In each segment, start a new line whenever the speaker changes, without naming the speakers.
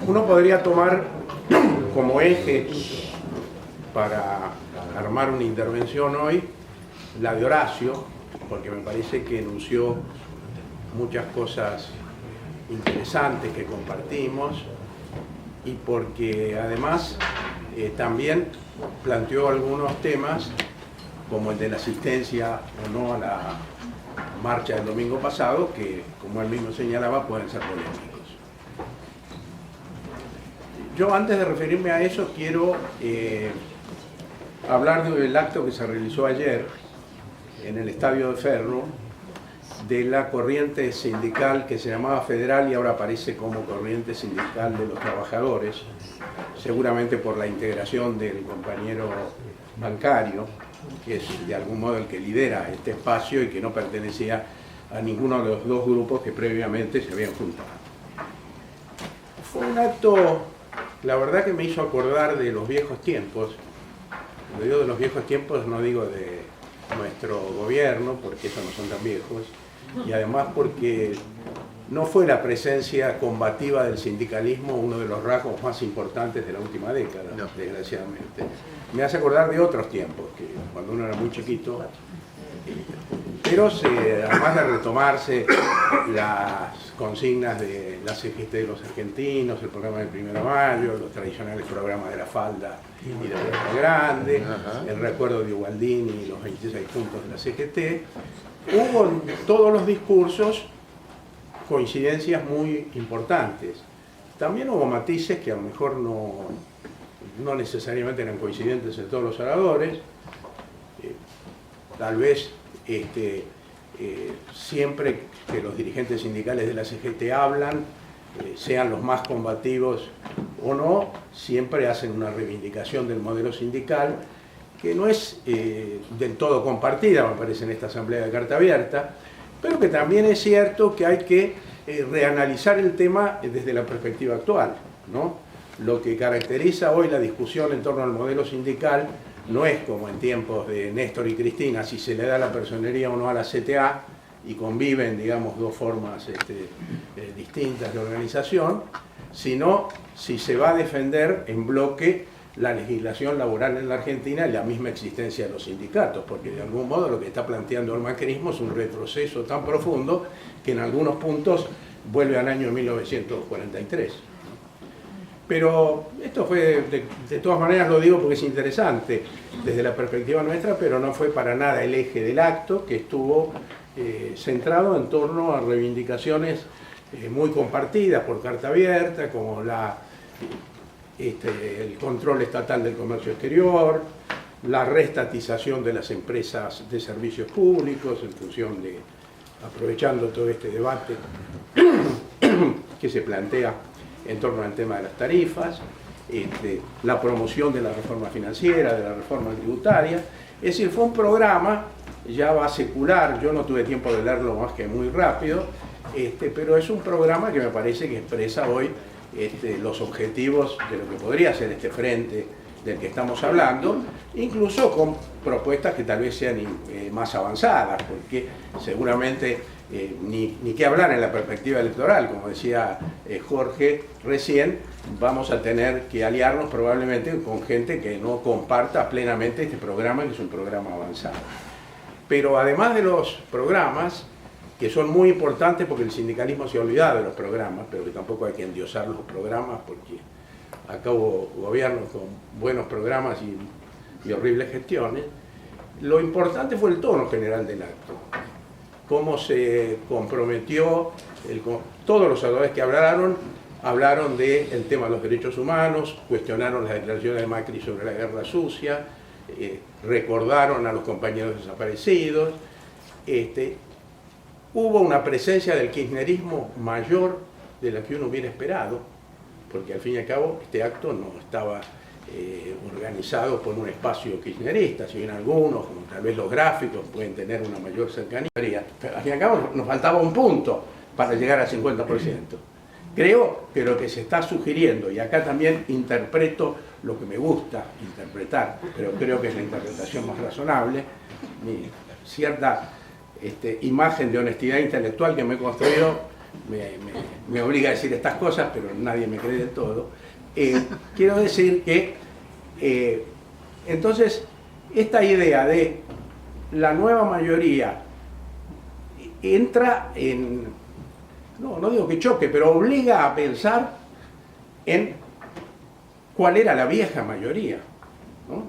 Uno podría tomar como eje para armar una intervención hoy la de Horacio, porque me parece que enunció muchas cosas interesantes que compartimos y porque además también planteó algunos temas como el de la asistencia o no a la marcha del domingo pasado, que como él mismo señalaba pueden ser polémicos. Yo antes de referirme a eso quiero hablar del acto que se realizó ayer en el Estadio de Ferro de la corriente sindical que se llamaba Federal y ahora aparece como Corriente Sindical de los Trabajadores, seguramente por la integración del compañero bancario, que es de algún modo el que lidera este espacio y que no pertenecía a ninguno de los dos grupos que previamente se habían juntado. Fue un acto, la verdad, que me hizo acordar de los viejos tiempos. Cuando digo de los viejos tiempos no digo de nuestro gobierno, porque esos no son tan viejos, y además porque no fue la presencia combativa del sindicalismo uno de los rasgos más importantes de la última década, no, desgraciadamente. Me hace acordar de otros tiempos, que cuando uno era muy chiquito, pero además de retomarse las consignas de la CGT de los argentinos, el programa del 1 de mayo, los tradicionales programas de la falda y de la grande, el recuerdo de Ubaldini y los 26 puntos de la CGT, hubo en todos los discursos coincidencias muy importantes. También hubo matices que a lo mejor no necesariamente eran coincidentes en todos los oradores. Tal vez siempre que los dirigentes sindicales de la CGT hablan, sean los más combativos o no, siempre hacen una reivindicación del modelo sindical que no es del todo compartida, me parece, en esta asamblea de Carta Abierta, pero que también es cierto que hay que reanalizar el tema desde la perspectiva actual, ¿no? Lo que caracteriza hoy la discusión en torno al modelo sindical no es como en tiempos de Néstor y Cristina, si se le da la personería o no a la CTA y conviven, digamos, dos formas distintas de organización, sino si se va a defender en bloque la legislación laboral en la Argentina y la misma existencia de los sindicatos, porque de algún modo lo que está planteando el macrismo es un retroceso tan profundo que en algunos puntos vuelve al año 1943. Pero esto fue, de todas maneras lo digo porque es interesante desde la perspectiva nuestra, pero no fue para nada el eje del acto, que estuvo centrado en torno a reivindicaciones muy compartidas por Carta Abierta, como el control estatal del comercio exterior, la reestatización de las empresas de servicios públicos en función de, aprovechando todo este debate que se plantea en torno al tema de las tarifas, la promoción de la reforma financiera, de la reforma tributaria. Es decir, fue un programa, ya va secular, yo no tuve tiempo de leerlo más que muy rápido, pero es un programa que me parece que expresa hoy los objetivos de lo que podría ser este frente del que estamos hablando, incluso con propuestas que tal vez sean más avanzadas, porque seguramente ni qué hablar en la perspectiva electoral, como decía Jorge recién, vamos a tener que aliarnos probablemente con gente que no comparta plenamente este programa, que es un programa avanzado. Pero además de los programas, que son muy importantes porque el sindicalismo se ha olvidado de los programas, pero que tampoco hay que endiosar los programas porque acá hubo gobiernos con buenos programas y horribles gestiones. Lo importante fue el tono general del acto, cómo se comprometió, todos los oradores que hablaron del tema de los derechos humanos, cuestionaron las declaraciones de Macri sobre la guerra sucia, recordaron a los compañeros desaparecidos. Hubo una presencia del kirchnerismo mayor de la que uno hubiera esperado, porque al fin y al cabo este acto no estaba organizado por un espacio kirchnerista, si bien algunos, como tal vez los gráficos, pueden tener una mayor cercanía. Pero al fin y al cabo nos faltaba un punto para llegar al 50%. Creo que lo que se está sugiriendo, y acá también interpreto lo que me gusta interpretar, pero creo que es la interpretación más razonable, cierta imagen de honestidad intelectual que me he construido me obliga a decir estas cosas, pero nadie me cree del todo. Quiero decir que, entonces, esta idea de la nueva mayoría entra en, no digo que choque, pero obliga a pensar en cuál era la vieja mayoría, ¿no?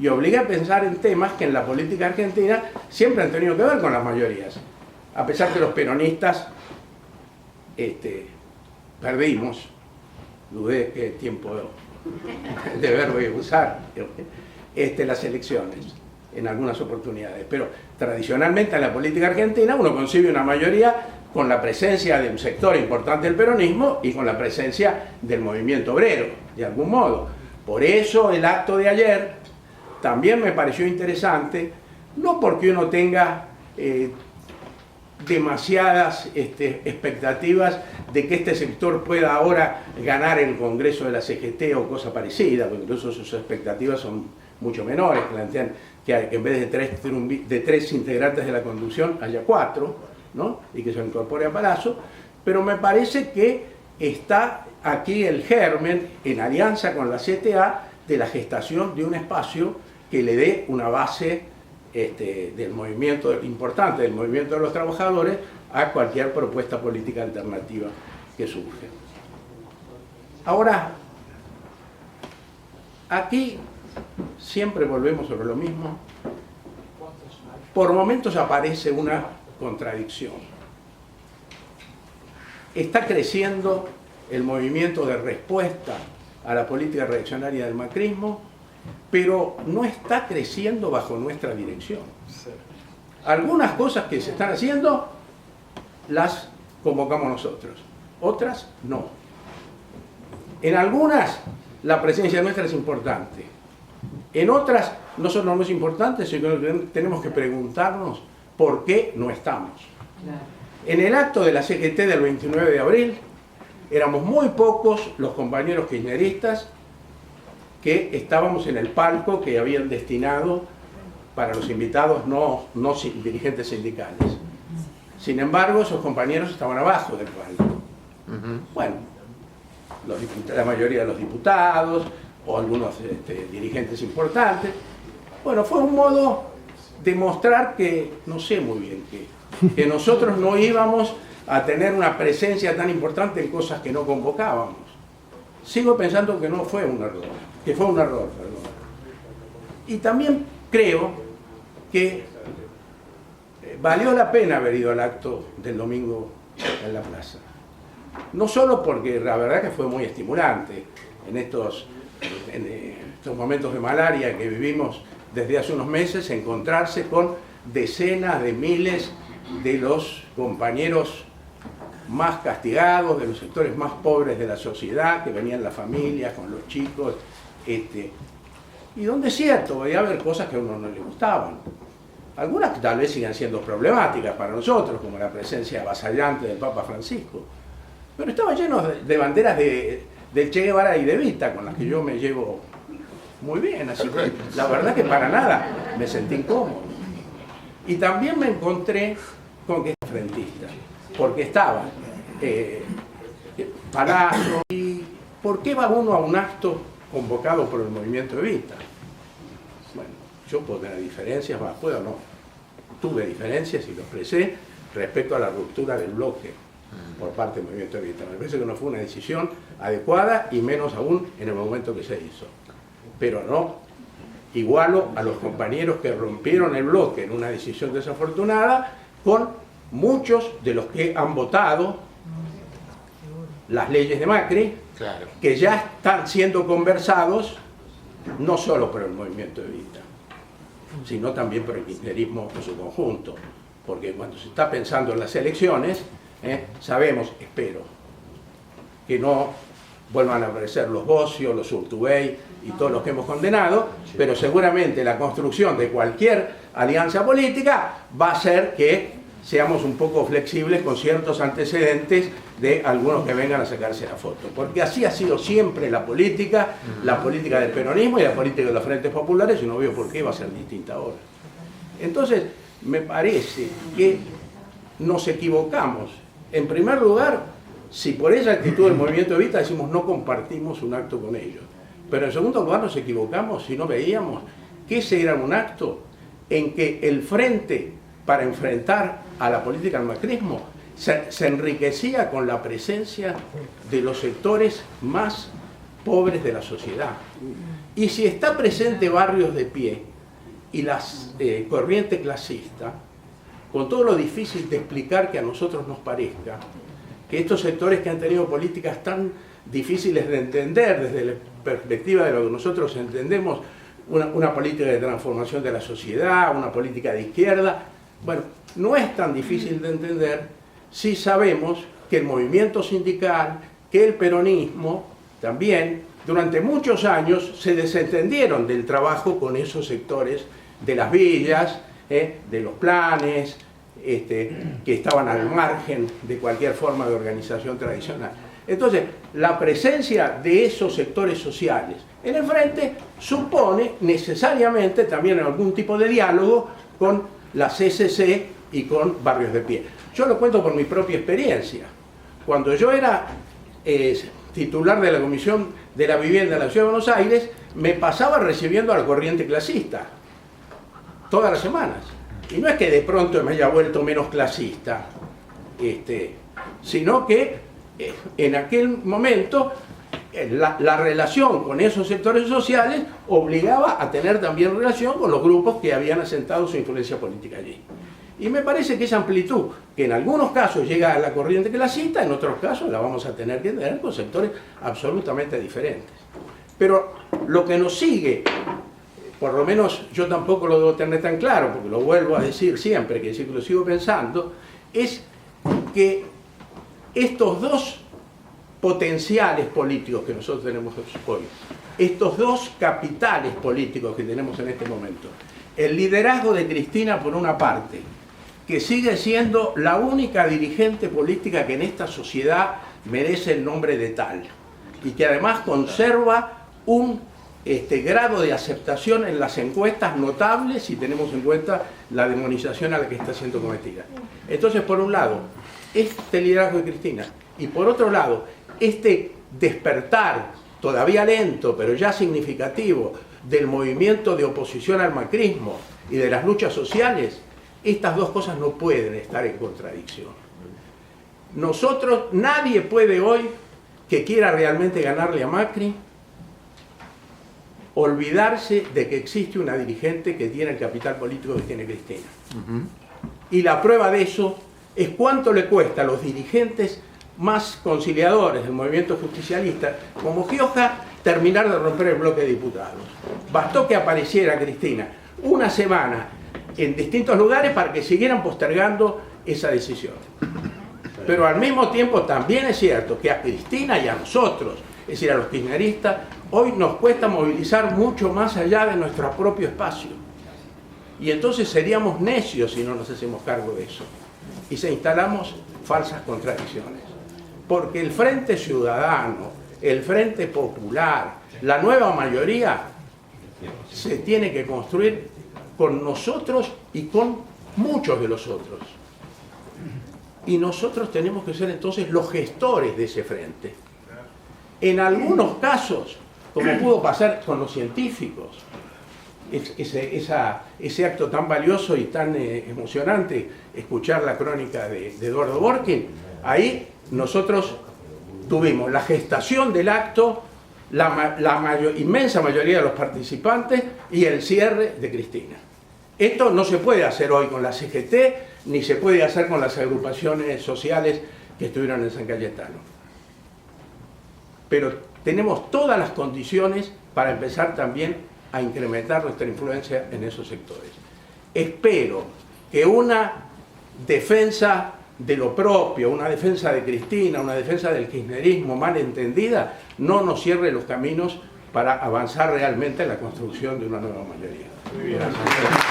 Y obliga a pensar en temas que en la política argentina siempre han tenido que ver con las mayorías, a pesar que los peronistas perdimos, dudé qué tiempo de verbo voy a usar, las elecciones en algunas oportunidades, pero tradicionalmente en la política argentina uno concibe una mayoría con la presencia de un sector importante del peronismo y con la presencia del movimiento obrero, de algún modo. Por eso el acto de ayer también me pareció interesante, no porque uno tenga demasiadas expectativas de que este sector pueda ahora ganar el Congreso de la CGT o cosa parecida, porque incluso sus expectativas son mucho menores, plantean que en vez de tres integrantes de la conducción haya 4, ¿no? Y que se incorpore a Palazzo, pero me parece que está aquí el germen, en alianza con la CTA, de la gestación de un espacio que le dé una base del movimiento importante, del movimiento de los trabajadores, a cualquier propuesta política alternativa que surge. Ahora, aquí siempre volvemos sobre lo mismo. Por momentos aparece una contradicción. Está creciendo el movimiento de respuesta a la política reaccionaria del macrismo, pero no está creciendo bajo nuestra dirección. Algunas cosas que se están haciendo las convocamos nosotros, otras no. En algunas la presencia nuestra es importante, en otras no solo no es importante, sino que tenemos que preguntarnos por qué no estamos. En el acto de la CGT del 29 de abril éramos muy pocos los compañeros kirchneristas que estábamos en el palco que habían destinado para los invitados no dirigentes sindicales. Sin embargo, esos compañeros estaban abajo del palco. Bueno, la mayoría de los diputados o algunos dirigentes importantes. Bueno, fue un modo de mostrar que, no sé muy bien que nosotros no íbamos a tener una presencia tan importante en cosas que no convocábamos. Sigo pensando que no fue un error, que fue un error, perdón. Y también creo que valió la pena haber ido al acto del domingo en la plaza. No solo porque la verdad que fue muy estimulante en estos momentos de malaria que vivimos desde hace unos meses, encontrarse con decenas de miles de los compañeros más castigados, de los sectores más pobres de la sociedad, que venían las familias con los chicos, y donde es cierto, podía haber cosas que a uno no le gustaban. Algunas que tal vez sigan siendo problemáticas para nosotros, como la presencia avasallante del Papa Francisco. Pero estaba lleno de banderas de Che Guevara y de Evita, con las que yo me llevo muy bien. Así que la verdad que para nada me sentí incómodo. Y también me encontré con que es frentista, porque estaba Palazzo. ¿Y por qué va uno a un acto convocado por el movimiento Evita? Bueno, yo puedo tener diferencias, puedo no. Tuve diferencias y lo expresé respecto a la ruptura del bloque por parte del movimiento Evita. Me parece que no fue una decisión adecuada y menos aún en el momento que se hizo. Pero no igualo a los compañeros que rompieron el bloque en una decisión desafortunada con muchos de los que han votado las leyes de Macri, claro, que ya están siendo conversados no solo por el movimiento Evita, sino también por el kirchnerismo en su conjunto, porque cuando se está pensando en las elecciones, sabemos, espero, que no vuelvan a aparecer los Bocio, los Urtubey y todos los que hemos condenado, pero seguramente la construcción de cualquier alianza política va a ser que seamos un poco flexibles con ciertos antecedentes de algunos que vengan a sacarse la foto, porque así ha sido siempre la política del peronismo y la política de los frentes populares, y no veo por qué va a ser distinta ahora. Entonces, me parece que nos equivocamos En primer lugar, si por esa actitud del movimiento Evita decimos no compartimos un acto con ellos. Pero en segundo lugar nos equivocamos si no veíamos que ese era un acto en que el frente para enfrentar a la política del macrismo se enriquecía con la presencia de los sectores más pobres de la sociedad. Y si está presente Barrios de Pie y la corriente clasista, con todo lo difícil de explicar que a nosotros nos parezca, que estos sectores que han tenido políticas tan difíciles de entender desde la perspectiva de lo que nosotros entendemos, una política de transformación de la sociedad, una política de izquierda, bueno, no es tan difícil de entender si sabemos que el movimiento sindical, que el peronismo también durante muchos años se desentendieron del trabajo con esos sectores de las villas, de los planes, que estaban al margen de cualquier forma de organización tradicional. Entonces, la presencia de esos sectores sociales en el frente supone necesariamente también algún tipo de diálogo con la CCC y con Barrios de Pie. Yo lo cuento por mi propia experiencia. Cuando yo era titular de la Comisión de la Vivienda de la Ciudad de Buenos Aires, me pasaba recibiendo a la corriente clasista todas las semanas. Y no es que de pronto me haya vuelto menos clasista, sino que en aquel momento la relación con esos sectores sociales obligaba a tener también relación con los grupos que habían asentado su influencia política allí. Y me parece que esa amplitud, que en algunos casos llega a la corriente clasista, en otros casos la vamos a tener que tener con sectores absolutamente diferentes. Pero lo que nos sigue, por lo menos yo tampoco lo debo tener tan claro, porque lo vuelvo a decir siempre, que lo sigo pensando, es que estos dos potenciales políticos que nosotros tenemos hoy, estos dos capitales políticos que tenemos en este momento, el liderazgo de Cristina por una parte, que sigue siendo la única dirigente política que en esta sociedad merece el nombre de tal, y que además conserva un grado de aceptación en las encuestas notables si tenemos en cuenta la demonización a la que está siendo cometida. Entonces, por un lado, este liderazgo de Cristina, y por otro lado, este despertar, todavía lento, pero ya significativo, del movimiento de oposición al macrismo y de las luchas sociales, estas dos cosas no pueden estar en contradicción. Nosotros, nadie puede hoy que quiera realmente ganarle a Macri, olvidarse de que existe una dirigente que tiene el capital político que tiene Cristina. Y la prueba de eso es cuánto le cuesta a los dirigentes más conciliadores del movimiento justicialista, como Gioja, terminar de romper el bloque de diputados. Bastó que apareciera Cristina una semana en distintos lugares para que siguieran postergando esa decisión. Pero al mismo tiempo también es cierto que a Cristina y a nosotros, es decir, a los kirchneristas, hoy nos cuesta movilizar mucho más allá de nuestro propio espacio. Y entonces seríamos necios si no nos hacemos cargo de eso. Y se instalamos falsas contradicciones. Porque el Frente Ciudadano, el Frente Popular, la nueva mayoría, se tiene que construir con nosotros y con muchos de los otros. Y nosotros tenemos que ser entonces los gestores de ese frente. En algunos casos, como pudo pasar con los científicos, ese acto tan valioso y tan emocionante, escuchar la crónica de Eduardo Borkin, ahí nosotros tuvimos la gestación del acto, inmensa mayoría de los participantes y el cierre de Cristina. Esto no se puede hacer hoy con la CGT, ni se puede hacer con las agrupaciones sociales que estuvieron en San Cayetano. Pero tenemos todas las condiciones para empezar también a incrementar nuestra influencia en esos sectores. Espero que una defensa de lo propio, una defensa de Cristina, una defensa del kirchnerismo mal entendida, no nos cierre los caminos para avanzar realmente en la construcción de una nueva mayoría. Muy bien. Gracias.